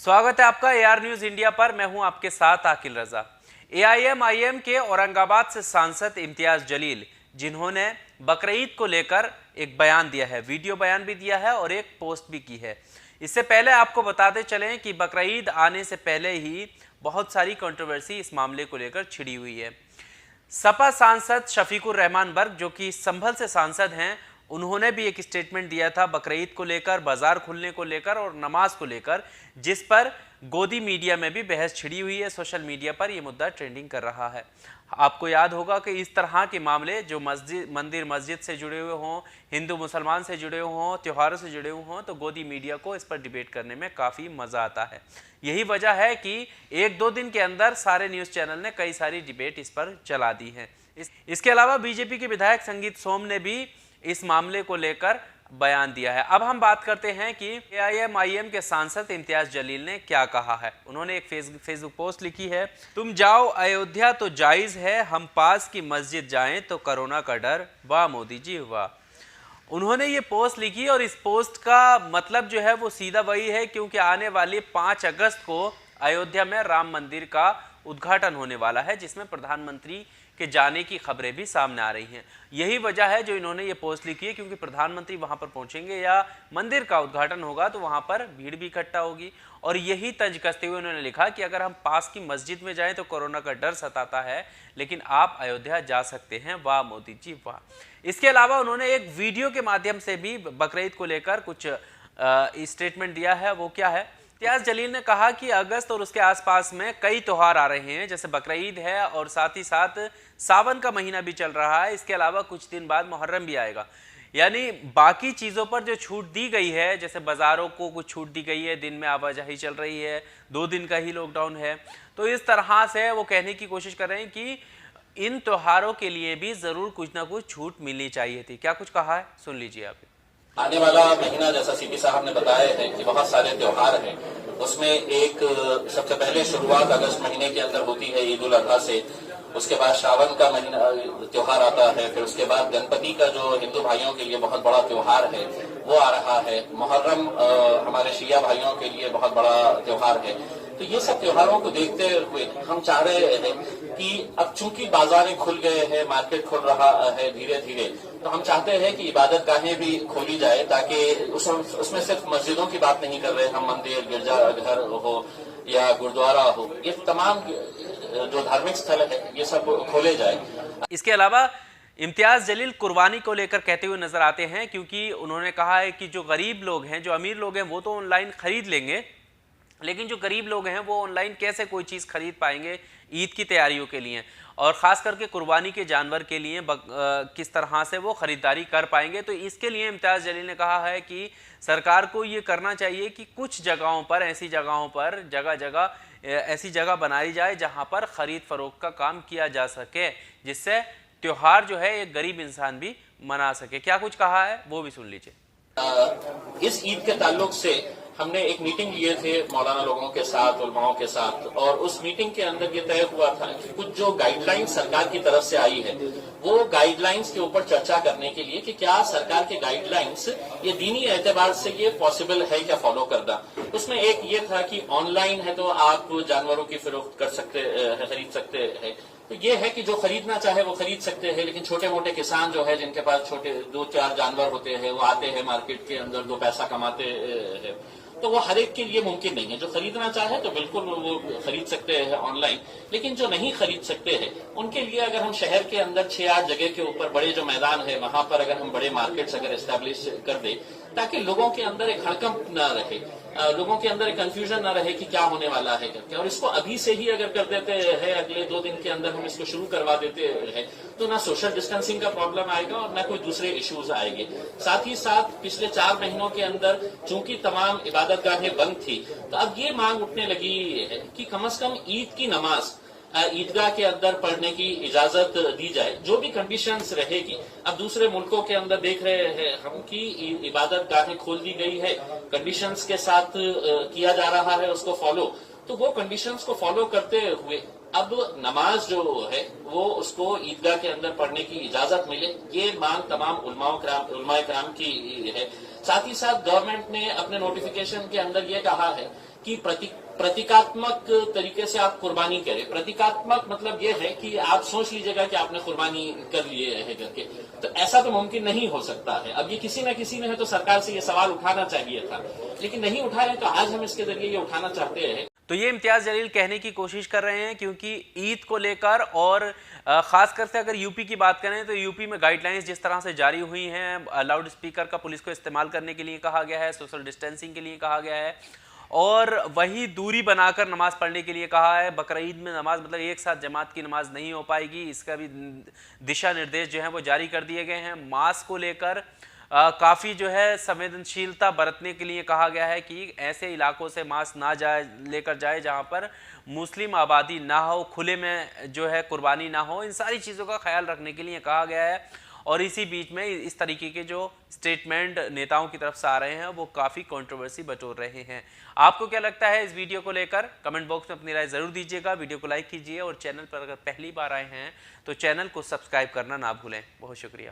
स्वागत है आपका एआर न्यूज इंडिया पर। मैं हूं आपके साथ आकिल रजा। एआईएमआईएम के औरंगाबाद से सांसद इम्तियाज जलील, जिन्होंने बकरीद को लेकर एक बयान दिया है, वीडियो बयान भी दिया है और एक पोस्ट भी की है। इससे पहले आपको बताते चलें कि बकरीद आने से पहले ही बहुत सारी कंट्रोवर्सी इस मामले को लेकर छिड़ी हुई है। सपा सांसद शफीकुर रहमान बर्क, जो कि संभल से सांसद हैं, उन्होंने भी एक स्टेटमेंट दिया था बकरीद को लेकर, बाजार खुलने को लेकर और नमाज को लेकर, जिस पर गोदी मीडिया में भी बहस छिड़ी हुई है। सोशल मीडिया पर यह मुद्दा ट्रेंडिंग कर रहा है। आपको याद होगा कि इस तरह के मामले जो मंदिर मस्जिद से जुड़े हुए हों, हिंदू मुसलमान से जुड़े हुए हों, त्योहारों से जुड़े हुए हों, तो गोदी मीडिया को इस पर डिबेट करने में काफ़ी मज़ा आता है। यही वजह है कि एक दो दिन के अंदर सारे न्यूज़ चैनल ने कई सारी डिबेट इस पर चला दी है। इसके अलावा बीजेपी के विधायक संगीत सोम ने भी इस मामले को लेकर बयान दिया है। अब हम बात करते हैं कि एआईएमआईएम के सांसद इम्तियाज जलील ने क्या कहा है। उन्होंने एक फेसबुक पोस्ट लिखी है, तुम जाओ अयोध्या तो जायज़ है, हम पास की मस्जिद जाएं तो कोरोना का डर, वाह मोदी जी वाह। उन्होंने ये पोस्ट लिखी और इस पोस्ट का मतलब जो है वो सीधा वही है, क्योंकि आने वाली 5 अगस्त को अयोध्या में राम मंदिर का उद्घाटन होने वाला है, जिसमें प्रधानमंत्री के जाने की खबरें भी सामने आ रही हैं। यही वजह है जो इन्होंने ये पोस्ट लिखी है, क्योंकि प्रधानमंत्री वहां पर पहुंचेंगे या मंदिर का उद्घाटन होगा तो वहां पर भीड़ भी इकट्ठा होगी। और यही तंज कसते हुए उन्होंने लिखा कि अगर हम पास की मस्जिद में जाएं तो कोरोना का डर सताता है, लेकिन आप अयोध्या जा सकते हैं, वाह मोदी जी वाह। इसके अलावा उन्होंने एक वीडियो के माध्यम से भी बकरीद को लेकर कुछ स्टेटमेंट दिया है। वो क्या है? इम्तियाज जलील ने कहा कि अगस्त और उसके आसपास में कई त्यौहार आ रहे हैं, जैसे बकरीद है और साथ ही साथ सावन का महीना भी चल रहा है। इसके अलावा कुछ दिन बाद मुहर्रम भी आएगा। यानी बाकी चीज़ों पर जो छूट दी गई है, जैसे बाज़ारों को कुछ छूट दी गई है, दिन में आवाजाही चल रही है, 2 दिन का ही लॉकडाउन है, तो इस तरह से वो कहने की कोशिश कर रहे हैं कि इन त्योहारों के लिए भी ज़रूर कुछ ना कुछ छूट मिलनी चाहिए थी। क्या कुछ कहा है, सुन लीजिए आप। आने वाला महीना, जैसा सीपी साहब ने बताया है कि बहुत सारे त्योहार हैं, उसमें एक सबसे पहले शुरुआत अगस्त महीने के अंदर होती है ईद उल अजहा से, उसके बाद श्रावण का महीना त्योहार आता है, फिर उसके बाद गणपति का जो हिंदू भाइयों के लिए बहुत बड़ा त्योहार है वो आ रहा है, मुहर्रम हमारे शिया भाइयों के लिए बहुत बड़ा त्योहार है। तो ये सब त्योहारों को देखते हुए हम चाह रहे हैं कि अब चूंकि बाजारें खुल गए हैं, मार्केट खुल रहा है धीरे धीरे, तो हम चाहते हैं कि इबादत गाहें भी खोली जाए, ताकि उसमें सिर्फ मस्जिदों की बात नहीं कर रहे हम, मंदिर, गिरजाघर हो या गुरुद्वारा हो, ये तमाम जो धार्मिक स्थल है ये सब खोले जाए। इसके अलावा इम्तियाज जलील कुर्बानी को लेकर कहते हुए नजर आते हैं, क्योंकि उन्होंने कहा है कि जो गरीब लोग हैं, जो अमीर लोग हैं, वो तो ऑनलाइन खरीद लेंगे, लेकिन जो गरीब लोग हैं वो ऑनलाइन कैसे कोई चीज़ खरीद पाएंगे ईद की तैयारियों के लिए, और ख़ास करके कुर्बानी के जानवर के लिए किस तरह से वो ख़रीदारी कर पाएंगे। तो इसके लिए इम्तियाज़ जलील ने कहा है कि सरकार को ये करना चाहिए कि कुछ जगहों पर, ऐसी जगहों पर जगह जगह ऐसी जगह बनाई जाए जहाँ पर ख़रीद फरोख्त का काम किया जा सके, जिससे त्यौहार जो है एक गरीब इंसान भी मना सके। क्या कुछ कहा है वो भी सुन लीजिए। इस ईद के ताल्लुक से हमने एक मीटिंग लिए थे मौलाना लोगों के साथ, उलमाओं के साथ, और उस मीटिंग के अंदर ये तय हुआ था कि कुछ जो गाइडलाइन सरकार की तरफ से आई है वो गाइडलाइंस के ऊपर चर्चा करने के लिए कि क्या सरकार के गाइडलाइंस ये दीनी एतबार से ये पॉसिबल है क्या फॉलो करना। उसमें एक ये था कि ऑनलाइन है तो आप जानवरों की फरोख्त कर सकते हैं, खरीद सकते हैं, तो ये है कि जो खरीदना चाहे वो खरीद सकते हैं, लेकिन छोटे मोटे किसान जो है जिनके पास छोटे 2-4 जानवर होते हैं, वो आते हैं मार्केट के अंदर, 2 पैसा कमाते हैं, तो वो हर एक के लिए मुमकिन नहीं है। जो खरीदना चाहे तो बिल्कुल वो खरीद सकते हैं ऑनलाइन, लेकिन जो नहीं खरीद सकते हैं उनके लिए अगर हम शहर के अंदर 6-8 जगह के ऊपर बड़े जो मैदान है वहां पर अगर हम बड़े मार्केट्स अगर एस्टेब्लिश कर दे, ताकि लोगों के अंदर एक हड़कंप न रहे, लोगों के अंदर एक कंफ्यूजन ना रहे कि क्या होने वाला है करके, और इसको अभी से ही अगर कर देते हैं, अगले 2 दिन के अंदर हम इसको शुरू करवा देते हैं, तो ना सोशल डिस्टेंसिंग का प्रॉब्लम आएगा और ना कोई दूसरे इश्यूज आएंगे। साथ ही साथ पिछले 4 महीनों के अंदर चूंकि तमाम इबादत गाहें बंद थी, तो अब ये मांग उठने लगी है कि कम से कम ईद की नमाज ईदगाह के अंदर पढ़ने की इजाजत दी जाए, जो भी कंडीशंस रहेगी। अब दूसरे मुल्कों के अंदर देख रहे हैं हम कि इबादत गाहें खोल दी गई है, कंडीशंस के साथ किया जा रहा है उसको फॉलो, तो वो कंडीशंस को फॉलो करते हुए अब नमाज जो है वो उसको ईदगाह के अंदर पढ़ने की इजाजत मिले, ये मांग तमाम उलमाए कराम की है। साथ ही साथ गवर्नमेंट ने अपने नोटिफिकेशन के अंदर ये कहा है कि प्रतीकात्मक तरीके से आप कुर्बानी करें। प्रतीकात्मक मतलब यह है कि आप सोच लीजिएगा कि आपने कुर्बानी कर लिए है करके, तो ऐसा तो मुमकिन नहीं हो सकता है। अब ये किसी न किसी ने है तो सरकार से ये सवाल उठाना चाहिए था, लेकिन नहीं उठाया, तो आज हम इसके जरिए ये उठाना चाहते हैं। तो ये इम्तियाज जलील कहने की कोशिश कर रहे हैं, क्योंकि ईद को लेकर और खासकर से अगर यूपी की बात करें तो यूपी में गाइडलाइंस जिस तरह से जारी हुई हैं, लाउड स्पीकर का पुलिस को इस्तेमाल करने के लिए कहा गया है, सोशल डिस्टेंसिंग के लिए कहा गया है, और वही दूरी बनाकर नमाज पढ़ने के लिए कहा है। बकरीद में नमाज मतलब एक साथ जमात की नमाज नहीं हो पाएगी, इसका भी दिशा निर्देश जो है वो जारी कर दिए गए हैं। मास्क को लेकर काफ़ी जो है संवेदनशीलता बरतने के लिए कहा गया है कि ऐसे इलाकों से मास्क ना लेकर जाए जहां पर मुस्लिम आबादी ना हो, खुले में जो है कुर्बानी ना हो। इन सारी चीज़ों का ख्याल रखने के लिए कहा गया है। और इसी बीच में इस तरीके के जो स्टेटमेंट नेताओं की तरफ से आ रहे हैं वो काफ़ी कंट्रोवर्सी बटोर रहे हैं। आपको क्या लगता है इस वीडियो को लेकर? कमेंट बॉक्स में अपनी राय ज़रूर दीजिएगा। वीडियो को लाइक कीजिए और चैनल पर अगर पहली बार आए हैं तो चैनल को सब्सक्राइब करना ना भूलें। बहुत शुक्रिया।